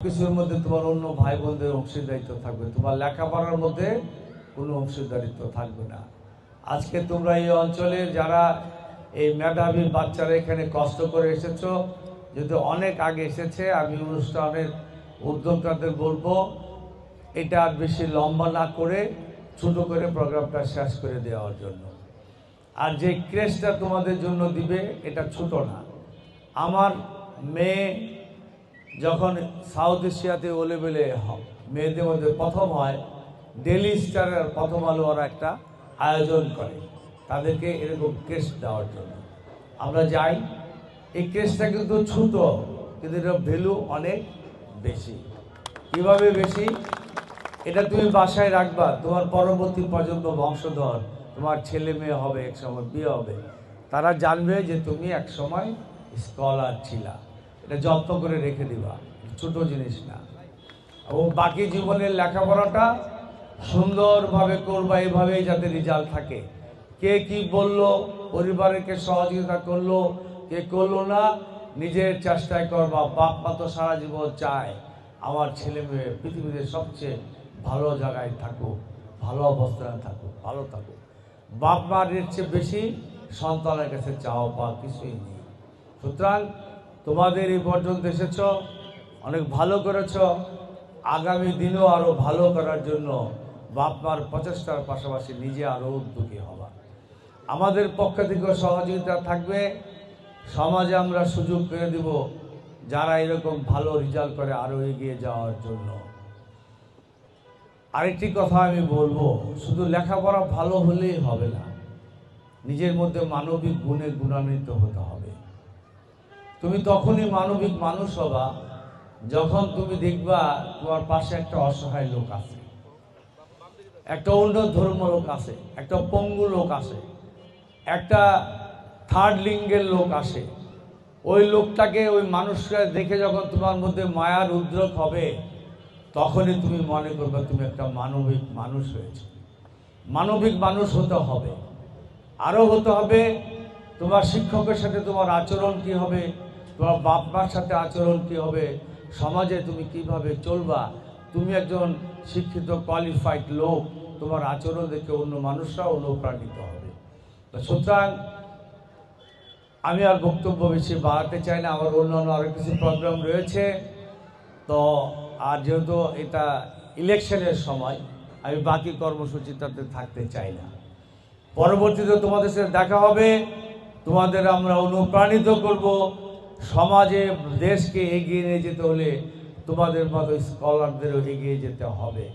কিছুর মধ্যে তোমার অন্য ভাই বোনদের অংশীদারিত্ব থাকবে, তোমার লেখাপড়ার মধ্যে কোনো অংশীদারিত্ব থাকবে না। আজকে তোমরা এই অঞ্চলের যারা এই মেধাবী বাচ্চারা এখানে কষ্ট করে এসেছো, যদি অনেক আগে এসেছে, আমি অনুষ্ঠানের উদ্যোক্তাদের বলবো এটা আর বেশি লম্বা না করে ছোট করে প্রোগ্রামটা শেষ করে দেওয়ার জন্য। আর যে ক্রেজটা তোমাদের জন্য দিবে এটা ছোট না। আমার মেয়ে যখন সাউথ এশিয়াতে ও লেভেলে মেয়েদের মধ্যে প্রথম হয়, ডেইলি স্টারের প্রথম আলো ওরা একটা আয়োজন করে তাদেরকে এরকম ক্রেজ দেওয়ার জন্য। আমরা যাই, এই ক্রেজটা কিন্তু ছোট, কিন্তু এটার ভ্যালু অনেক বেশি। কীভাবে বেশি? এটা তুমি বাসায় রাখবা, তোমার পরবর্তী প্রজন্ম বংশধর, তোমার ছেলে মেয়ে হবে, এক সময় বিয়ে হবে, তারা জানবে যে তুমি এক সময় স্কলার ছিলা। এটা যত্ন করে রেখে দিবা, ছোট জিনিস না। এবং বাকি জীবনের লেখাপড়াটা সুন্দরভাবে করবা, এভাবেই যাতে রেজাল্ট থাকে। কে কি বললো, পরিবারের কে সহযোগিতা করলো, কে করলো না, নিজের চেষ্টায় করবা। বাপ মা তো সারা জীবন চায় আমার ছেলে মেয়ে পৃথিবীতে সবচেয়ে ভালো জায়গায় থাকুক, ভালো অবস্থানে থাকুক, ভালো থাকুক। বাপ মার এর চেয়ে বেশি সন্তানের কাছে চাওয়া পাওয়া কিছুই নেই। সুতরাং তোমাদের এই পর্যন্ত এসেছ, অনেক ভালো করেছ। আগামী দিনেও আরও ভালো করার জন্য বাপ মার প্রচেষ্টার পাশাপাশি নিজে আরও উদ্যোগী হবা। আমাদের পক্ষ থেকে সহযোগিতা থাকবে। সমাজে আমরা সুযোগ করে দেব যারা এরকম ভালো রেজাল্ট করে আরও এগিয়ে যাওয়ার জন্য। আরেকটি কথা আমি বলবো, শুধু লেখাপড়া ভালো হলেই হবে না, নিজের মধ্যে মানবিক গুণে গুণান্বিত হতে হবে। তুমি তখনই মানবিক মানুষ হবা যখন তুমি দেখবা তোমার পাশে একটা অসহায় লোক আছে, একটা অন্য ধর্ম লোক আছে, একটা পঙ্গু লোক আছে, একটা থার্ড লিঙ্গের লোক আসে। ওই লোকটাকে, ওই মানুষকে দেখে যখন তোমার মধ্যে মায়ার উদ্রেক হবে, তখনই তুমি মনে করবে তুমি একটা মানবিক মানুষ হয়েছে। মানবিক মানুষ হতে হবে। আরও হতে হবে তোমার শিক্ষকের সাথে তোমার আচরণ কি হবে, তোমার বাপ মার সাথে আচরণ কি হবে, সমাজে তুমি কিভাবে চলবা। তুমি একজন শিক্ষিত কোয়ালিফাইড লোক, তোমার আচরণ দেখে অন্য মানুষরাও অনুপ্রাণিত হবে। তো সুতরাং আমি আর বক্তব্য বেশি বাড়াতে চাই না, আমার অন্যান্য আরও কিছু প্রোগ্রাম রয়েছে। তো আর যেহেতু এটা ইলেকশনের সময়, আমি বাকি কর্মসূচিটাতে থাকতে চাই না। পরবর্তীতে তোমাদের সাথে দেখা হবে, তোমাদের আমরা অনুপ্রাণিত করব। সমাজে দেশকে এগিয়ে নিয়ে যেতে হলে তোমাদের মতো স্কলারদেরও এগিয়ে যেতে হবে।